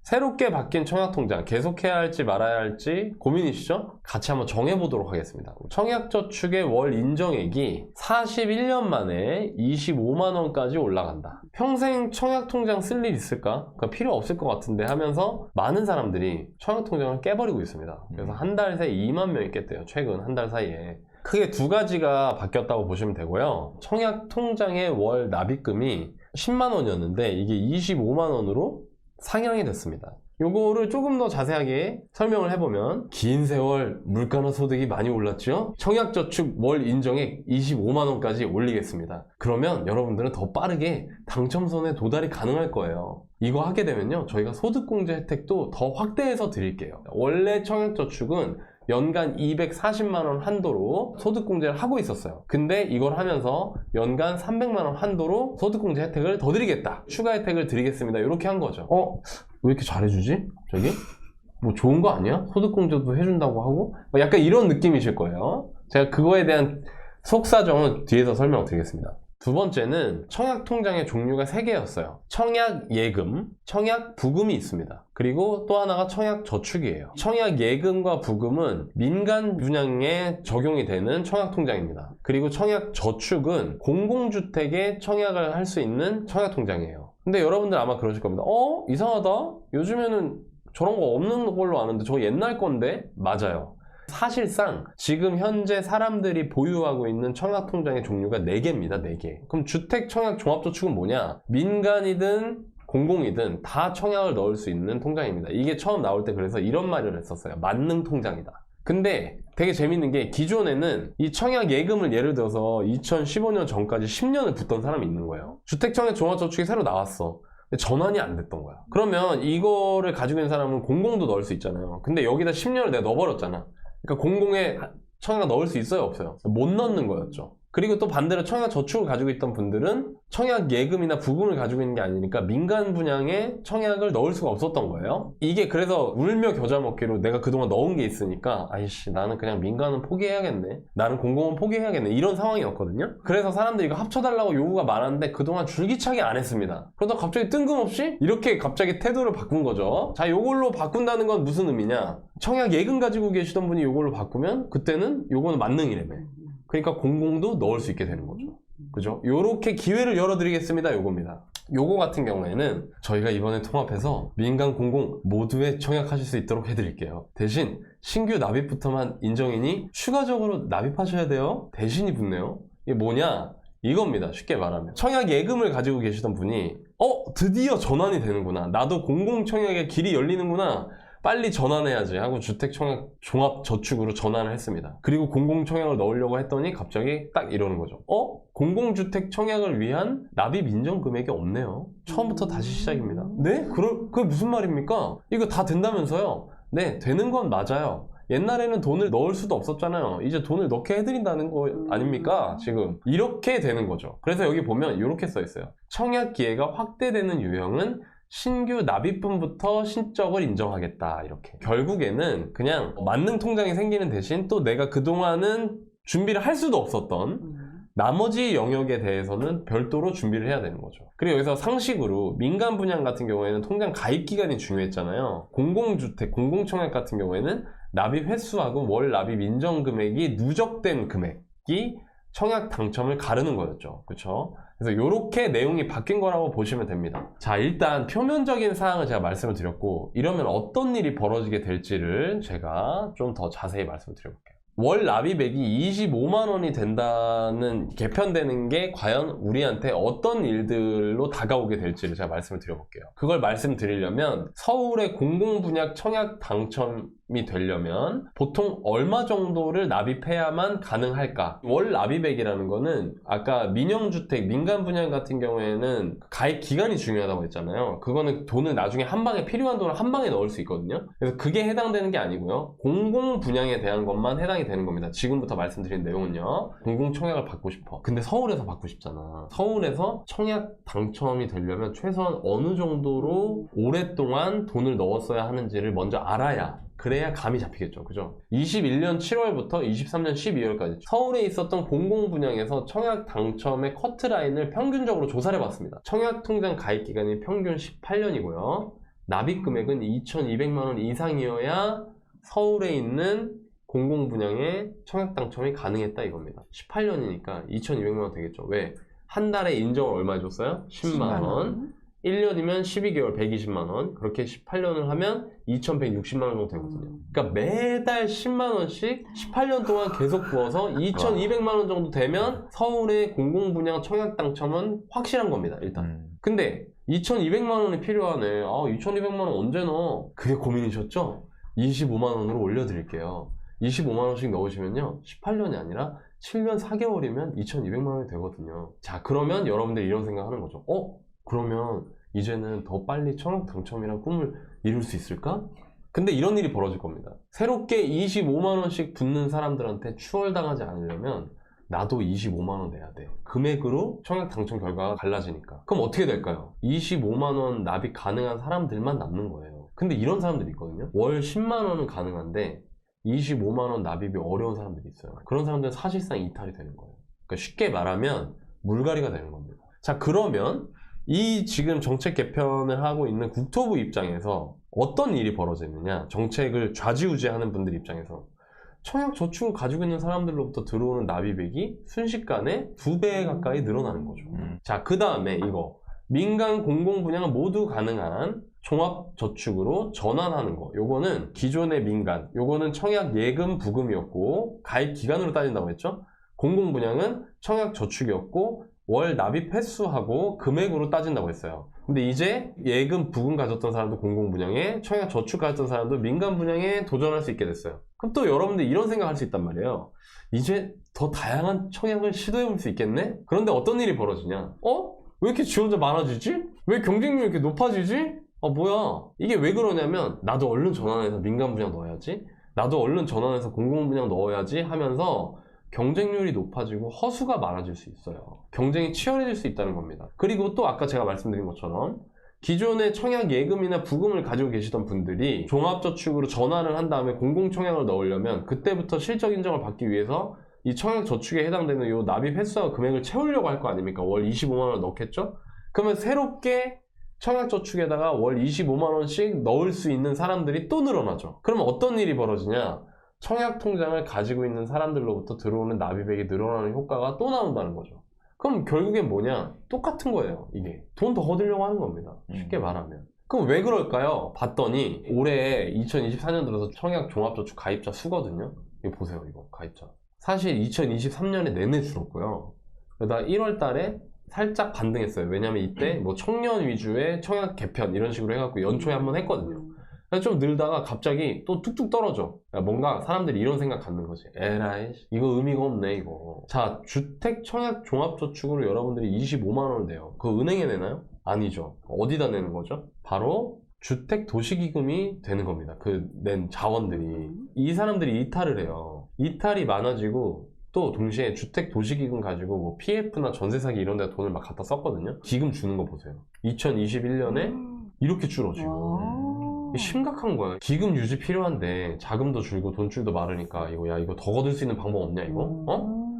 새롭게 바뀐 청약통장 계속해야 할지 말아야 할지 고민이시죠? 같이 한번 정해보도록 하겠습니다. 청약저축의 월 인정액이 41년 만에 25만원까지 올라간다. 평생 청약통장 쓸 일 있을까? 그러니까 필요 없을 것 같은데 하면서 많은 사람들이 청약통장을 깨버리고 있습니다. 그래서 한 달 새에 2만 명이 깼대요. 최근 한 달 사이에. 크게 두 가지가 바뀌었다고 보시면 되고요. 청약통장의 월 납입금이 10만원이었는데 이게 25만원으로 상향이 됐습니다. 요거를 조금 더 자세하게 설명을 해보면, 긴 세월 물가나 소득이 많이 올랐죠? 청약저축 월 인정액 25만원까지 올리겠습니다. 그러면 여러분들은 더 빠르게 당첨선에 도달이 가능할 거예요. 이거 하게 되면요, 저희가 소득공제 혜택도 더 확대해서 드릴게요. 원래 청약저축은 연간 240만원 한도로 소득공제를 하고 있었어요. 근데 이걸 하면서 연간 300만원 한도로 소득공제 혜택을 더 드리겠다, 추가 혜택을 드리겠습니다, 이렇게 한 거죠. 왜 이렇게 잘해주지? 저기? 뭐 좋은 거 아니야? 소득공제도 해준다고 하고? 약간 이런 느낌이실 거예요. 제가 그거에 대한 속사정은 뒤에서 설명드리겠습니다. 두 번째는 청약통장의 종류가 3개였어요. 청약예금, 청약부금이 있습니다. 그리고 또 하나가 청약저축이에요. 청약예금과 부금은 민간 분양에 적용이 되는 청약통장입니다. 그리고 청약저축은 공공주택에 청약을 할 수 있는 청약통장이에요. 근데 여러분들 아마 그러실 겁니다. 이상하다? 요즘에는 저런 거 없는 걸로 아는데 저거 옛날 건데? 맞아요. 사실상 지금 현재 사람들이 보유하고 있는 청약통장의 종류가 4개입니다. 4개. 그럼 주택청약종합저축은 뭐냐? 민간이든 공공이든 다 청약을 넣을 수 있는 통장입니다. 이게 처음 나올 때 그래서 이런 말을 했었어요. 만능통장이다. 근데 되게 재밌는 게, 기존에는 이 청약예금을 예를 들어서 2015년 전까지 10년을 붓던 사람이 있는 거예요. 주택청약종합저축이 새로 나왔어. 전환이 안 됐던 거야. 그러면 이거를 가지고 있는 사람은 공공도 넣을 수 있잖아요. 근데 여기다 10년을 내가 넣어버렸잖아. 그러니까 공공에 청약 넣을 수 있어요, 없어요? 못 넣는 거였죠. 그리고 또 반대로 청약저축을 가지고 있던 분들은 청약예금이나 부금을 가지고 있는 게 아니니까 민간 분양에 청약을 넣을 수가 없었던 거예요. 이게 그래서 울며 겨자 먹기로 내가 그동안 넣은 게 있으니까 아이씨, 나는 그냥 민간은 포기해야겠네, 나는 공공은 포기해야겠네, 이런 상황이었거든요. 그래서 사람들이 이거 합쳐달라고 요구가 많았는데 그동안 줄기차게 안 했습니다. 그러다 갑자기 뜬금없이 이렇게 갑자기 태도를 바꾼 거죠. 자, 요걸로 바꾼다는 건 무슨 의미냐? 청약예금 가지고 계시던 분이 요걸로 바꾸면 그때는 요거는 만능이래매. 그러니까 공공도 넣을 수 있게 되는 거죠. 그죠? 요렇게 기회를 열어드리겠습니다, 요겁니다. 요거 같은 경우에는 저희가 이번에 통합해서 민간 공공 모두에 청약하실 수 있도록 해드릴게요. 대신 신규 납입부터만 인정이니 추가적으로 납입하셔야 돼요. 대신이 붙네요. 이게 뭐냐? 이겁니다. 쉽게 말하면 청약 예금을 가지고 계시던 분이 드디어 전환이 되는구나, 나도 공공청약의 길이 열리는구나, 빨리 전환해야지 하고 주택청약 종합저축으로 전환을 했습니다. 그리고 공공청약을 넣으려고 했더니 갑자기 딱 이러는 거죠. 공공주택 청약을 위한 납입 인정 금액이 없네요. 처음부터 다시 시작입니다. 네? 그게 무슨 말입니까? 이거 다 된다면서요? 네, 되는 건 맞아요. 옛날에는 돈을 넣을 수도 없었잖아요. 이제 돈을 넣게 해드린다는 거 아닙니까? 지금 이렇게 되는 거죠. 그래서 여기 보면 이렇게 써 있어요. 청약 기회가 확대되는 유형은 신규 납입분부터 신적을 인정하겠다, 이렇게. 결국에는 그냥 만능통장이 생기는 대신 또 내가 그동안은 준비를 할 수도 없었던 나머지 영역에 대해서는 별도로 준비를 해야 되는 거죠. 그리고 여기서 상식으로 민간 분양 같은 경우에는 통장 가입 기간이 중요했잖아요. 공공주택, 공공청약 같은 경우에는 납입 횟수하고 월 납입 인정 금액이 누적된 금액이 청약 당첨을 가르는 거였죠. 그쵸? 그래서 이렇게 내용이 바뀐 거라고 보시면 됩니다. 자, 일단 표면적인 사항을 제가 말씀을 드렸고, 이러면 어떤 일이 벌어지게 될지를 제가 좀 더 자세히 말씀을 드려볼게요. 월 납입액이 25만원이 된다는, 개편되는 게 과연 우리한테 어떤 일들로 다가오게 될지를 제가 말씀을 드려볼게요. 그걸 말씀드리려면 서울의 공공분양 청약 당첨이 되려면 보통 얼마 정도를 납입해야만 가능할까? 월 납입액이라는 거는 아까 민영주택, 민간분양 같은 경우에는 가입 기간이 중요하다고 했잖아요. 그거는 돈을 나중에 한 방에, 필요한 돈을 한 방에 넣을 수 있거든요. 그래서 그게 해당되는 게 아니고요, 공공분양에 대한 것만 해당이 되는 겁니다. 지금부터 말씀드린 내용은요, 공공청약을 받고 싶어. 근데 서울에서 받고 싶잖아. 서울에서 청약 당첨이 되려면 최소한 어느 정도로 오랫동안 돈을 넣었어야 하는지를 먼저 알아야, 그래야 감이 잡히겠죠. 그죠? 21년 7월부터 23년 12월까지 서울에 있었던 공공분양에서 청약 당첨의 커트라인을 평균적으로 조사를 해봤습니다. 청약통장 가입 기간이 평균 18년이고요. 납입 금액은 2,200만 원 이상이어야 서울에 있는 공공분양에 청약 당첨이 가능했다 이겁니다. 18년이니까 2,200만 원 되겠죠. 왜? 한 달에 인정을 얼마 해줬어요? 10만 원. 1년이면 12개월 120만 원. 그렇게 18년을 하면 2,160만 원 정도 되거든요. 그러니까 매달 10만 원씩 18년 동안 계속 부어서 2,200만 원 정도 되면 서울의 공공분양 청약 당첨은 확실한 겁니다. 일단. 근데 2,200만 원이 필요하네. 2,200만 원 언제 넣어? 그게 고민이셨죠? 25만 원으로 올려드릴게요. 25만 원씩 넣으시면요. 18년이 아니라 7년 4개월이면 2,200만 원이 되거든요. 자, 그러면 여러분들이 이런 생각하는 거죠. 그러면 이제는 더 빨리 청약 당첨이란 꿈을 이룰 수 있을까? 근데 이런 일이 벌어질 겁니다. 새롭게 25만 원씩 붙는 사람들한테 추월당하지 않으려면 나도 25만 원 내야 돼. 금액으로 청약 당첨 결과가 달라지니까. 그럼 어떻게 될까요? 25만 원 납입 가능한 사람들만 남는 거예요. 근데 이런 사람들이 있거든요. 월 10만 원은 가능한데 25만 원 납입이 어려운 사람들이 있어요. 그런 사람들은 사실상 이탈이 되는 거예요. 그러니까 쉽게 말하면 물갈이가 되는 겁니다. 자, 그러면 이 지금 정책 개편을 하고 있는 국토부 입장에서 어떤 일이 벌어지느냐, 정책을 좌지우지하는 분들 입장에서 청약 저축을 가지고 있는 사람들로부터 들어오는 납입액이 순식간에 2배 가까이 늘어나는 거죠. 자, 그 다음에 이거 민간 공공분양은 모두 가능한 종합저축으로 전환하는 거. 요거는 기존의 민간, 요거는 청약 예금 부금이었고 가입 기간으로 따진다고 했죠. 공공분양은 청약 저축이었고 월 납입 횟수하고 금액으로 따진다고 했어요. 근데 이제 예금 부금 가졌던 사람도 공공분양에, 청약 저축 가졌던 사람도 민간 분양에 도전할 수 있게 됐어요. 그럼 또 여러분들 이런 생각할 수 있단 말이에요. 이제 더 다양한 청약을 시도해볼 수 있겠네? 그런데 어떤 일이 벌어지냐? 왜 이렇게 지원자 많아지지? 왜 경쟁률이 이렇게 높아지지? 뭐야? 이게 왜 그러냐면 나도 얼른 전환해서 민간 분양 넣어야지, 나도 얼른 전환해서 공공분양 넣어야지 하면서 경쟁률이 높아지고 허수가 많아질 수 있어요. 경쟁이 치열해질 수 있다는 겁니다. 그리고 또 아까 제가 말씀드린 것처럼 기존의 청약 예금이나 부금을 가지고 계시던 분들이 종합저축으로 전환을 한 다음에 공공청약을 넣으려면 그때부터 실적 인정을 받기 위해서 이 청약저축에 해당되는 요 납입 횟수와 금액을 채우려고 할 거 아닙니까? 월 25만 원을 넣겠죠? 그러면 새롭게 청약저축에다가 월 25만 원씩 넣을 수 있는 사람들이 또 늘어나죠. 그러면 어떤 일이 벌어지냐? 청약통장을 가지고 있는 사람들로부터 들어오는 납입액이 늘어나는 효과가 또 나온다는 거죠. 그럼 결국엔 뭐냐? 똑같은 거예요. 이게 돈 더 얻으려고 하는 겁니다. 쉽게 말하면. 그럼 왜 그럴까요? 봤더니 올해 2024년 들어서 청약 종합저축 가입자 수거든요. 이거 보세요. 이거 가입자. 사실 2023년에 내내 줄었고요. 그러다 1월 달에 살짝 반등했어요. 왜냐면 이때 뭐 청년 위주의 청약 개편 이런 식으로 해갖고 연초에 한번 했거든요. 좀 늘다가 갑자기 또 뚝뚝 떨어져. 뭔가 사람들이 이런 생각 갖는 거지. 에라이, 이거 의미가 없네, 이거. 자, 주택 청약 종합저축으로 여러분들이 25만 원을 내요. 그거 은행에 내나요? 아니죠. 어디다 내는 거죠? 바로 주택 도시기금이 되는 겁니다. 그 낸 자원들이. 이 사람들이 이탈을 해요. 이탈이 많아지고 또 동시에 주택 도시기금 가지고 뭐 PF나 전세 사기 이런 데 돈을 막 갖다 썼거든요. 기금 주는 거 보세요. 2021년에 이렇게 줄어 지금. 심각한 거야. 기금 유지 필요한데 자금도 줄고 돈줄도 마르니까 이거 더 거둘 수 있는 방법 없냐 이거?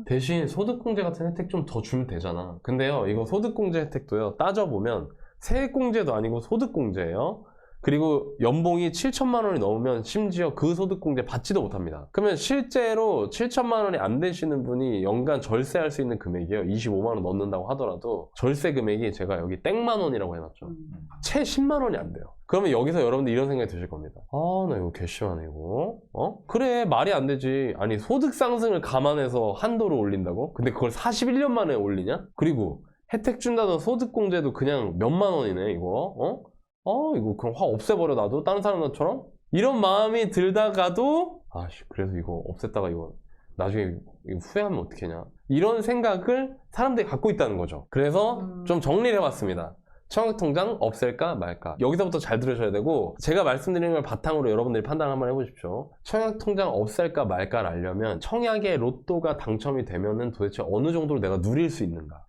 대신 소득공제 같은 혜택 좀 더 주면 되잖아. 근데요, 이거 소득공제 혜택도요, 따져보면 세액공제도 아니고 소득공제예요. 그리고 연봉이 7천만 원이 넘으면 심지어 그 소득공제 받지도 못합니다. 그러면 실제로 7천만 원이 안 되시는 분이 연간 절세할 수 있는 금액이에요. 25만 원 넣는다고 하더라도 절세 금액이 제가 여기 땡만 원이라고 해놨죠. 채 10만 원이 안 돼요. 그러면 여기서 여러분들 이런 생각이 드실 겁니다. 나 이거 개시하네 이거. 그래, 말이 안 되지. 아니, 소득 상승을 감안해서 한도를 올린다고? 근데 그걸 41년 만에 올리냐? 그리고 혜택 준다던 소득공제도 그냥 몇만 원이네 이거. 이거 그럼 확 없애버려 나도 다른 사람들처럼? 이런 마음이 들다가도 그래서 이거 없앴다가 이거 나중에 이거 후회하면 어떡하냐, 이런 생각을 사람들이 갖고 있다는 거죠. 그래서 좀 정리를 해봤습니다. 청약통장 없앨까 말까. 여기서부터 잘 들으셔야 되고, 제가 말씀드리는 걸 바탕으로 여러분들이 판단을 한번 해보십시오. 청약통장 없앨까 말까를 알려면 청약의 로또가 당첨이 되면은 도대체 어느 정도로 내가 누릴 수 있는가,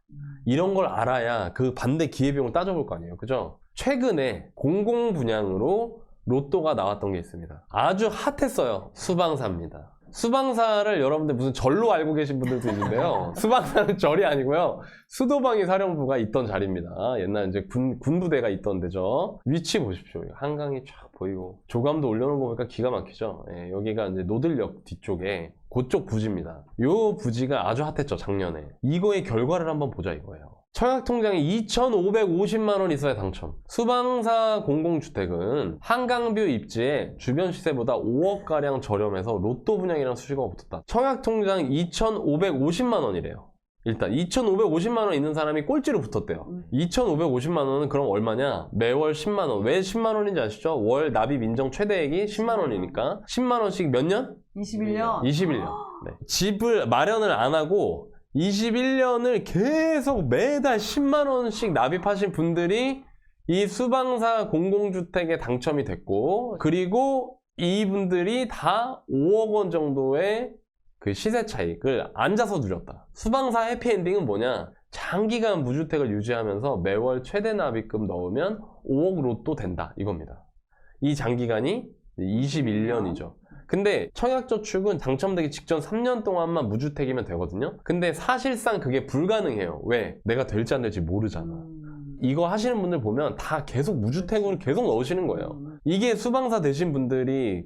이런 걸 알아야 그 반대 기회비용을 따져볼 거 아니에요. 그죠? 최근에 공공분양으로 로또가 나왔던 게 있습니다. 아주 핫했어요. 수방사입니다. 수방사를 여러분들 무슨 절로 알고 계신 분들도 있는데요. 수방사는 절이 아니고요. 수도방위 사령부가 있던 자리입니다. 옛날 이제 군부대가 있던 데죠. 위치 보십시오. 한강이 쫙 보이고 조감도 올려놓은 거 보니까 기가 막히죠. 예, 여기가 이제 노들역 뒤쪽에 그쪽 부지입니다. 요 부지가 아주 핫했죠, 작년에. 이거의 결과를 한번 보자 이거예요. 청약통장에 2,550만 원 있어야 당첨. 수방사 공공주택은 한강뷰 입지에 주변 시세보다 5억가량 저렴해서 로또 분양이라는 수식어가 붙었다. 청약통장 2,550만 원이래요. 일단 2,550만 원 있는 사람이 꼴찌로 붙었대요. 2,550만 원은 그럼 얼마냐? 매월 10만 원. 왜 10만 원인지 아시죠? 월 납입 인정 최대액이 10만 원이니까 10만 원씩 몇 년? 21년. 21년. 네. 집을 마련을 안 하고 21년을 계속 매달 10만 원씩 납입하신 분들이 이 수방사 공공주택에 당첨이 됐고, 그리고 이분들이 다 5억 원 정도의 그 시세 차익을 앉아서 누렸다. 수방사 해피엔딩은 뭐냐? 장기간 무주택을 유지하면서 매월 최대 납입금 넣으면 5억 로또 된다 이겁니다. 이 장기간이 21년이죠. 근데 청약저축은 당첨되기 직전 3년 동안만 무주택이면 되거든요. 근데 사실상 그게 불가능해요. 왜? 내가 될지 안 될지 모르잖아. 이거 하시는 분들 보면 다 계속 무주택으로 계속 넣으시는 거예요. 이게 수방사 되신 분들이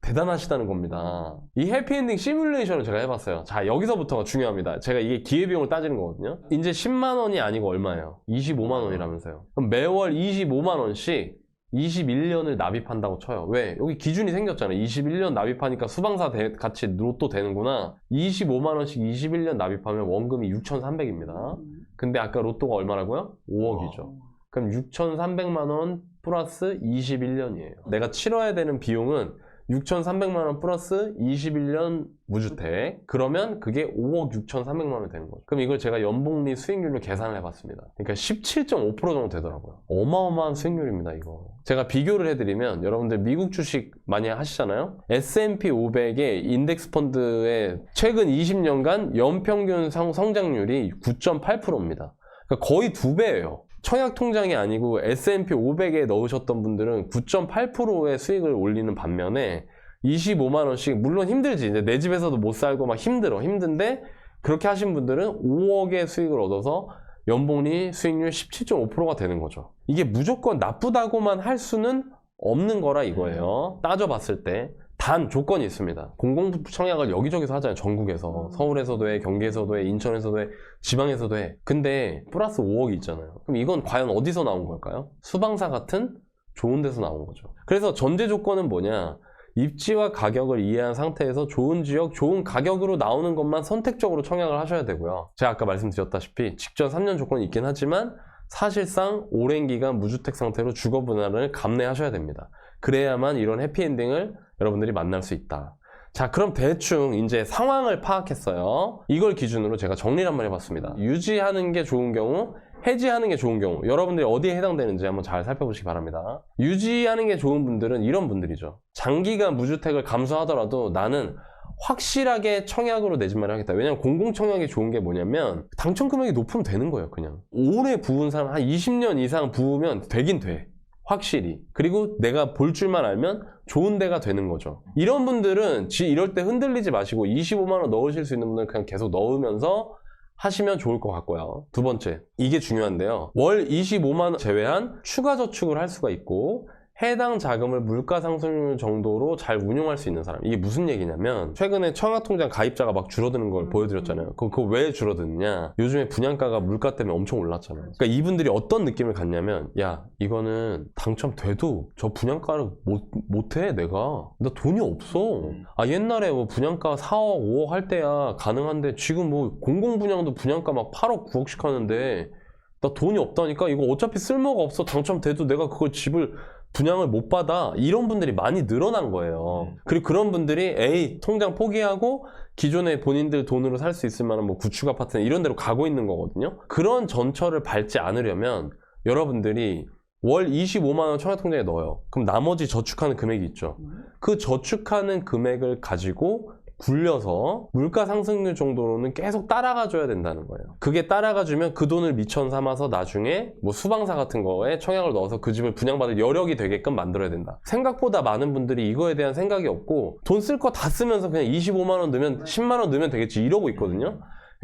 대단하시다는 겁니다. 이 해피엔딩 시뮬레이션을 제가 해봤어요. 자, 여기서부터가 중요합니다. 제가 이게 기회비용을 따지는 거거든요. 이제 10만 원이 아니고 얼마예요? 25만 원이라면서요. 그럼 매월 25만 원씩 21년을 납입한다고 쳐요. 왜? 여기 기준이 생겼잖아요. 21년 납입하니까 수방사 같이 로또 되는구나. 25만 원씩 21년 납입하면 원금이 6,300입니다. 근데 아까 로또가 얼마라고요? 5억이죠. 그럼 6,300만 원 플러스 21년이에요. 내가 치러야 되는 비용은 6,300만 원 플러스 21년 무주택. 그러면 그게 5억 6,300만 원이 되는 거죠. 그럼 이걸 제가 연복리 수익률로 계산을 해봤습니다. 그러니까 17.5% 정도 되더라고요. 어마어마한 수익률입니다, 이거. 제가 비교를 해드리면 여러분들 미국 주식 많이 하시잖아요. S&P 500의 인덱스 펀드의 최근 20년간 연평균 성장률이 9.8%입니다. 그러니까 거의 2배예요. 청약통장이 아니고 S&P 500에 넣으셨던 분들은 9.8%의 수익을 올리는 반면에 25만 원씩, 물론 힘들지. 이제 내 집에서도 못 살고 막 힘든데 그렇게 하신 분들은 5억의 수익을 얻어서 연봉리 수익률 17.5%가 되는 거죠. 이게 무조건 나쁘다고만 할 수는 없는 거라 이거예요. 따져봤을 때. 단 조건이 있습니다. 공공청약을 여기저기서 하잖아요. 전국에서. 서울에서도 해, 경기에서도 해, 인천에서도 해, 지방에서도 해. 근데 플러스 5억이 있잖아요. 그럼 이건 과연 어디서 나온 걸까요? 수방사 같은 좋은 데서 나온 거죠. 그래서 전제 조건은 뭐냐? 입지와 가격을 이해한 상태에서 좋은 지역, 좋은 가격으로 나오는 것만 선택적으로 청약을 하셔야 되고요. 제가 아까 말씀드렸다시피 직전 3년 조건이 있긴 하지만 사실상 오랜 기간 무주택 상태로 주거 분할을 감내하셔야 됩니다. 그래야만 이런 해피엔딩을 여러분들이 만날 수 있다. 자, 그럼 대충 이제 상황을 파악했어요. 이걸 기준으로 제가 정리를 한번 해봤습니다. 유지하는 게 좋은 경우, 해지하는 게 좋은 경우, 여러분들이 어디에 해당되는지 한번 잘 살펴보시기 바랍니다. 유지하는 게 좋은 분들은 이런 분들이죠. 장기간 무주택을 감수하더라도 나는 확실하게 청약으로 내 집만 하겠다. 왜냐면 공공청약이 좋은 게 뭐냐면 당첨 금액이 높으면 되는 거예요. 그냥 오래 부은 사람, 한 20년 이상 부으면 되긴 돼. 확실히. 그리고 내가 볼 줄만 알면 좋은 데가 되는 거죠. 이런 분들은 이럴 때 흔들리지 마시고 25만 원 넣으실 수 있는 분들은 그냥 계속 넣으면서 하시면 좋을 것 같고요. 두 번째, 이게 중요한데요. 월 25만 원 제외한 추가 저축을 할 수가 있고 해당 자금을 물가 상승률 정도로 잘 운용할 수 있는 사람. 이게 무슨 얘기냐면 최근에 청약통장 가입자가 막 줄어드는 걸 보여드렸잖아요. 그거 왜 줄어드느냐? 요즘에 분양가가 물가 때문에 엄청 올랐잖아요. 그러니까 이분들이 어떤 느낌을 갖냐면 야, 이거는 당첨돼도 저 분양가를 못해 내가. 나 돈이 없어. 아, 옛날에 뭐 분양가 4억 5억 할 때야 가능한데 지금 뭐 공공분양도 분양가 막 8억 9억씩 하는데 나 돈이 없다니까. 이거 어차피 쓸모가 없어. 당첨돼도 내가 그걸 집을 분양을 못 받아. 이런 분들이 많이 늘어난 거예요. 그리고 그런 분들이 에이, 통장 포기하고 기존에 본인들 돈으로 살 수 있을 만한 뭐 구축 아파트나 이런 데로 가고 있는 거거든요. 그런 전철을 밟지 않으려면 여러분들이 월 25만 원 청약통장에 넣어요. 그럼 나머지 저축하는 금액이 있죠. 그 저축하는 금액을 가지고 굴려서 물가 상승률 정도로는 계속 따라가 줘야 된다는 거예요. 그게 따라가 주면 그 돈을 미천 삼아서 나중에 뭐 수방사 같은 거에 청약을 넣어서 그 집을 분양받을 여력이 되게끔 만들어야 된다. 생각보다 많은 분들이 이거에 대한 생각이 없고 돈 쓸 거 다 쓰면서 그냥 25만 원 넣으면 10만 원 넣으면 되겠지 이러고 있거든요.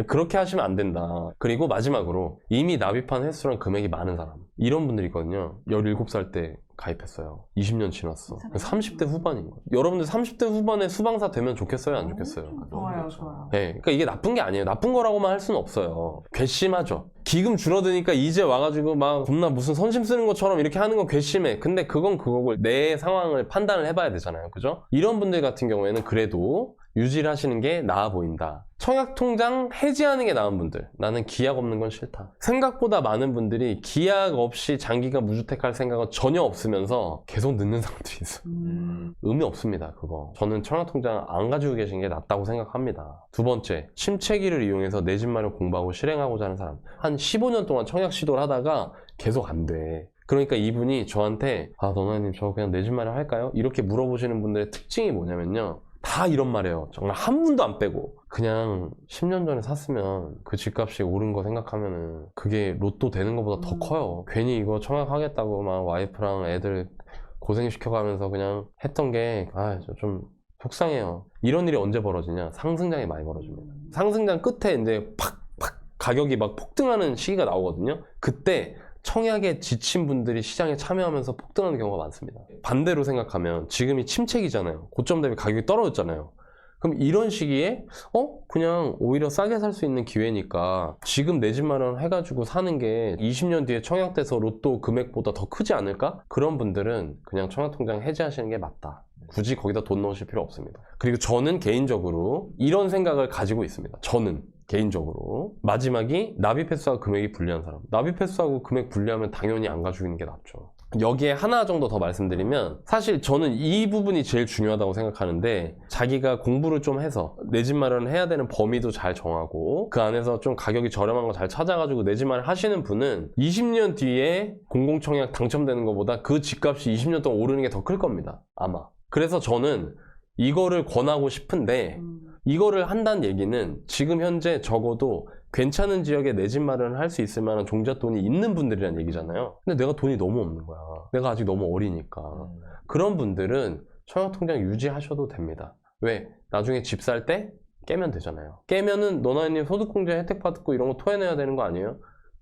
그렇게 하시면 안 된다. 그리고 마지막으로 이미 납입한 횟수랑 금액이 많은 사람, 이런 분들이 있거든요. 17살 때 가입했어요. 20년 지났어. 30대 후반인 거예요. 여러분들 30대 후반에 수방사 되면 좋겠어요? 안 좋겠어요? 좋아요, 좋아요. 네, 그러니까 이게 나쁜 게 아니에요. 나쁜 거라고만 할 수는 없어요. 괘씸하죠. 기금 줄어드니까 이제 와가지고 막 겁나 무슨 선심 쓰는 것처럼 이렇게 하는 건 괘씸해. 근데 그건 그거고 내 상황을 판단을 해봐야 되잖아요. 그죠? 이런 분들 같은 경우에는 그래도 유지를 하시는 게 나아 보인다. 청약통장 해지하는 게 나은 분들, 나는 기약 없는 건 싫다. 생각보다 많은 분들이 기약 없이 장기간 무주택할 생각은 전혀 없으면서 계속 늦는 사람들이 있어. 의미 없습니다. 그거 저는 청약통장 안 가지고 계신 게 낫다고 생각합니다. 두 번째, 침체기를 이용해서 내 집 마련 공부하고 실행하고자 하는 사람, 한 15년 동안 청약 시도를 하다가 계속 안 돼. 그러니까 이분이 저한테 노나님 저 그냥 내 집 마련 할까요? 이렇게 물어보시는 분들의 특징이 뭐냐면요, 다 이런 말이에요. 정말 한 분도 안 빼고 그냥 10년 전에 샀으면 그 집값이 오른 거 생각하면은 그게 로또 되는 것보다 더 커요. 괜히 이거 청약하겠다고 막 와이프랑 애들 고생시켜가면서 그냥 했던 게 좀 속상해요. 이런 일이 언제 벌어지냐? 상승장에 많이 벌어집니다. 상승장 끝에 이제 팍 가격이 막 폭등하는 시기가 나오거든요. 그때 청약에 지친 분들이 시장에 참여하면서 폭등하는 경우가 많습니다. 반대로 생각하면 지금이 침체기잖아요. 고점 대비 가격이 떨어졌잖아요. 그럼 이런 시기에 그냥 오히려 싸게 살 수 있는 기회니까 지금 내 집 마련 해가지고 사는 게 20년 뒤에 청약돼서 로또 금액보다 더 크지 않을까? 그런 분들은 그냥 청약통장 해지하시는 게 맞다. 굳이 거기다 돈 넣으실 필요 없습니다. 그리고 저는 개인적으로 이런 생각을 가지고 있습니다. 저는 개인적으로 마지막이 납입 횟수하고 금액이 불리한 사람, 납입 횟수하고 금액 불리하면 당연히 안 가지고 있는 게 낫죠. 여기에 하나 정도 더 말씀드리면, 사실 저는 이 부분이 제일 중요하다고 생각하는데, 자기가 공부를 좀 해서 내 집 마련을 해야 되는 범위도 잘 정하고 그 안에서 좀 가격이 저렴한 거 잘 찾아가지고 내 집 마련 하시는 분은 20년 뒤에 공공청약 당첨되는 것보다 그 집값이 20년 동안 오르는 게 더 클 겁니다, 아마. 그래서 저는 이거를 권하고 싶은데, 이거를 한다는 얘기는 지금 현재 적어도 괜찮은 지역에 내 집 마련을 할 수 있을 만한 종잣돈이 있는 분들이란 얘기잖아요. 근데 내가 돈이 너무 없는 거야. 내가 아직 너무 어리니까. 그런 분들은 청약통장 유지하셔도 됩니다. 왜? 나중에 집 살 때 깨면 되잖아요. 깨면은 너나님 소득공제 혜택 받고 이런 거 토해내야 되는 거 아니에요?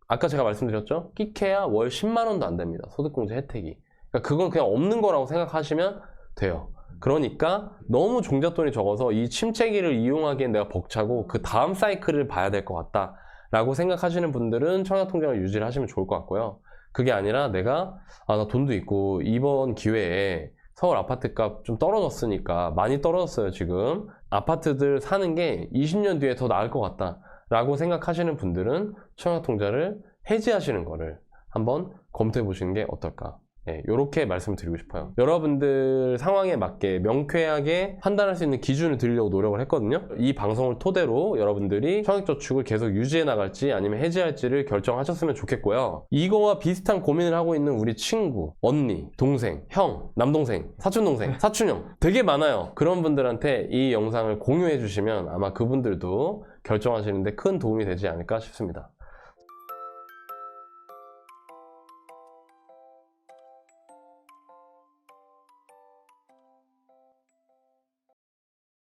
아까 제가 말씀드렸죠? 끼케야 월 10만 원도 안 됩니다. 소득공제 혜택이. 그러니까 그건 그냥 없는 거라고 생각하시면 돼요. 그러니까 너무 종잣돈이 적어서 이 침체기를 이용하기엔 내가 벅차고 그 다음 사이클을 봐야 될 것 같다 라고 생각하시는 분들은 청약통장을 유지를 하시면 좋을 것 같고요. 그게 아니라 내가 나 돈도 있고 이번 기회에 서울 아파트값 좀 떨어졌으니까, 많이 떨어졌어요 지금, 아파트들 사는 게 20년 뒤에 더 나을 것 같다 라고 생각하시는 분들은 청약통장을 해지하시는 거를 한번 검토해 보시는 게 어떨까, 이렇게 말씀을 드리고 싶어요. 여러분들 상황에 맞게 명쾌하게 판단할 수 있는 기준을 드리려고 노력을 했거든요. 이 방송을 토대로 여러분들이 청약저축을 계속 유지해 나갈지 아니면 해지할지를 결정하셨으면 좋겠고요. 이거와 비슷한 고민을 하고 있는 우리 친구, 언니, 동생, 형, 남동생, 사촌동생, 사촌형 되게 많아요. 그런 분들한테 이 영상을 공유해 주시면 아마 그분들도 결정하시는데 큰 도움이 되지 않을까 싶습니다.